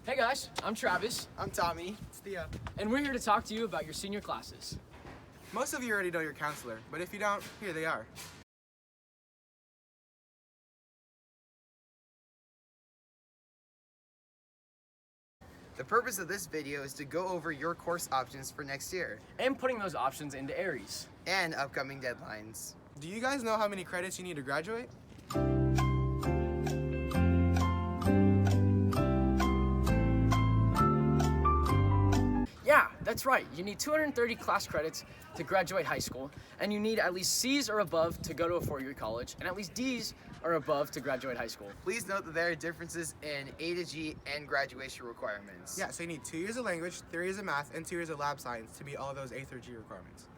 Hey guys, I'm Travis, I'm Tommy. It's Theo. and we're here to talk to you about your senior classes. Most of you already know your counselor, but if you don't, here they are. The purpose of this video is to go over your course options for next year And putting those options into Aries. and upcoming deadlines. Do you guys know how many credits you need to graduate? Yeah, that's right. You need 230 class credits to graduate high school, and you need at least C's or above to go to a four-year college, and at least D's or above to graduate high school. Please note that there are differences in A to G and graduation requirements. Yeah, so you need 2 years of language, 3 years of math, and 2 years of lab science to meet all of those A through G requirements.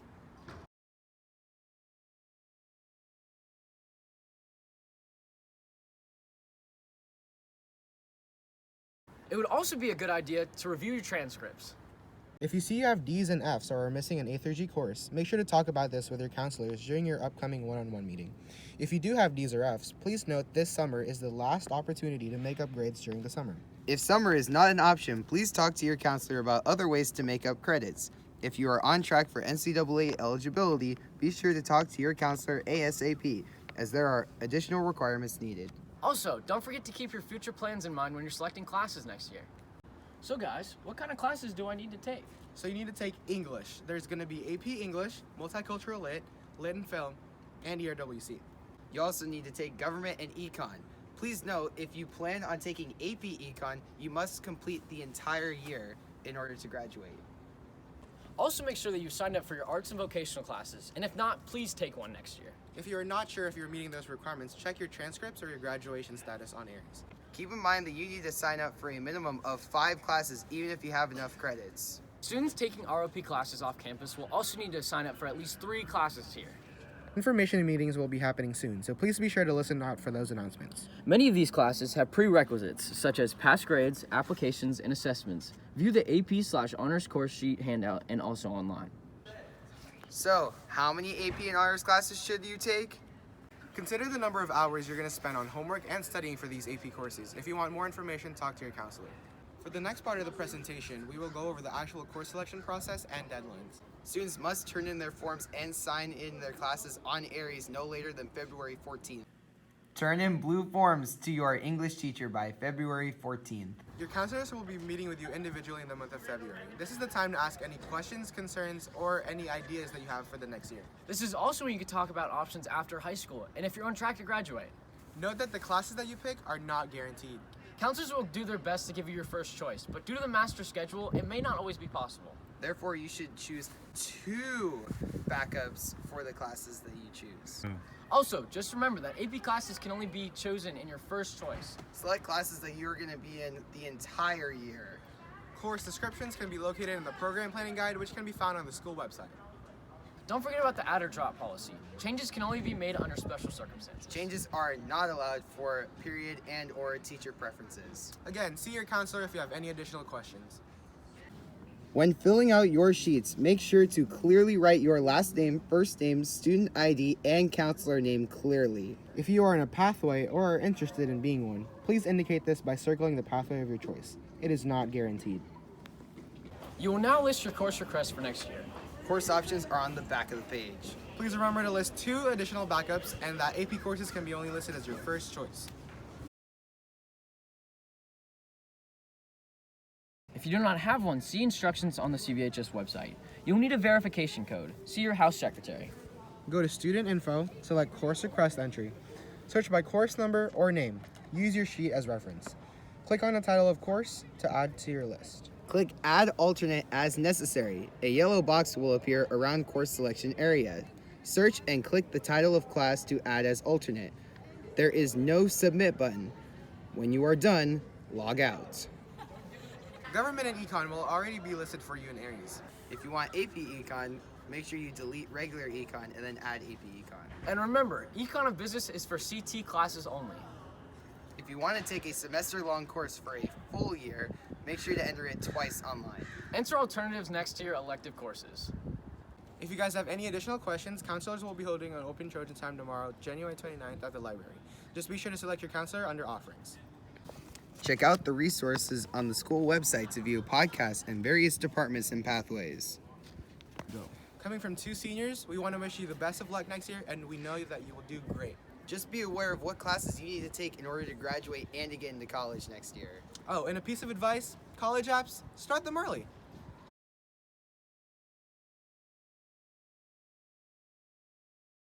It would also be a good idea to review your transcripts. If you see you have D's and F's or are missing an A through G course, make sure to talk about this with your counselors during your upcoming one-on-one meeting. If you do have D's or F's, please note this summer is the last opportunity to make up grades during the summer. If summer is not an option, please talk to your counselor about other ways to make up credits. If you are on track for NCAA eligibility, be sure to talk to your counselor ASAP, as there are additional requirements needed. Also, don't forget to keep your future plans in mind when you're selecting classes next year. So guys, what kind of classes do I need to take? So you need to take English. There's going to be AP English, Multicultural Lit, Lit and Film, and ERWC. You also need to take government and econ. Please note, if you plan on taking AP econ, you must complete the entire year in order to graduate. Also make sure that you've signed up for your arts and vocational classes, and if not, please take one next year. If you are not sure if you're meeting those requirements, check your transcripts or your graduation status on Aries. Keep in mind that you need to sign up for a minimum of 5 classes even if you have enough credits. Students taking ROP classes off campus will also need to sign up for at least 3 classes here. Information meetings will be happening soon, so please be sure to listen out for those announcements. Many of these classes have prerequisites, such as past grades, applications, and assessments. View the AP/honors course sheet handout and also online. So, how many AP and honors classes should you take? Consider the number of hours you're going to spend on homework and studying for these AP courses. If you want more information, talk to your counselor. For the next part of the presentation, we will go over the actual course selection process and deadlines. Students must turn in their forms and sign in their classes on Aries no later than February 14th. Turn in blue forms to your English teacher by February 14th. Your counselors will be meeting with you individually in the month of February. This is the time to ask any questions, concerns, or any ideas that you have for the next year. This is also when you can talk about options after high school, and if you're on track to graduate. Note that the classes that you pick are not guaranteed. Counselors will do their best to give you your first choice, but due to the master schedule, it may not always be possible. Therefore, you should choose 2 backups for the classes that you choose. Also, just remember that AP classes can only be chosen in your first choice. Select classes that you're going to be in the entire year. Course descriptions can be located in the program planning guide, which can be found on the school website. Don't forget about the add or drop policy. Changes can only be made under special circumstances. Changes are not allowed for period and or teacher preferences. Again, see your counselor if you have any additional questions. When filling out your sheets, make sure to clearly write your last name, first name, student ID, and counselor name clearly. If you are in a pathway or are interested in being one, please indicate this by circling the pathway of your choice. It is not guaranteed. You will now list your course requests for next year. Course options are on the back of the page. Please remember to list 2 additional backups and that AP courses can be only listed as your first choice. If you do not have one, see instructions on the CVHS website. You'll need a verification code. See your house secretary. Go to Student Info, select Course Request Entry. Search by course number or name. Use your sheet as reference. Click on the title of course to add to your list. Click Add Alternate as necessary. A yellow box will appear around course selection area. Search and click the title of class to add as alternate. There is no Submit button. When you are done, log out. Government and Econ will already be listed for you in Aries. If you want AP Econ, make sure you delete regular Econ and then add AP Econ. And remember, Econ of Business is for CT classes only. If you want to take a semester-long course for a full year, make sure to enter it twice online. Enter alternatives next to your elective courses. If you guys have any additional questions, counselors will be holding an open Trojan time tomorrow, January 29th at the library. Just be sure to select your counselor under offerings. Check out the resources on the school website to view podcasts and various departments and pathways. Coming from two seniors, we want to wish you the best of luck next year, and we know that you will do great. Just be aware of what classes you need to take in order to graduate and to get into college next year. Oh, and a piece of advice, college apps, start them early.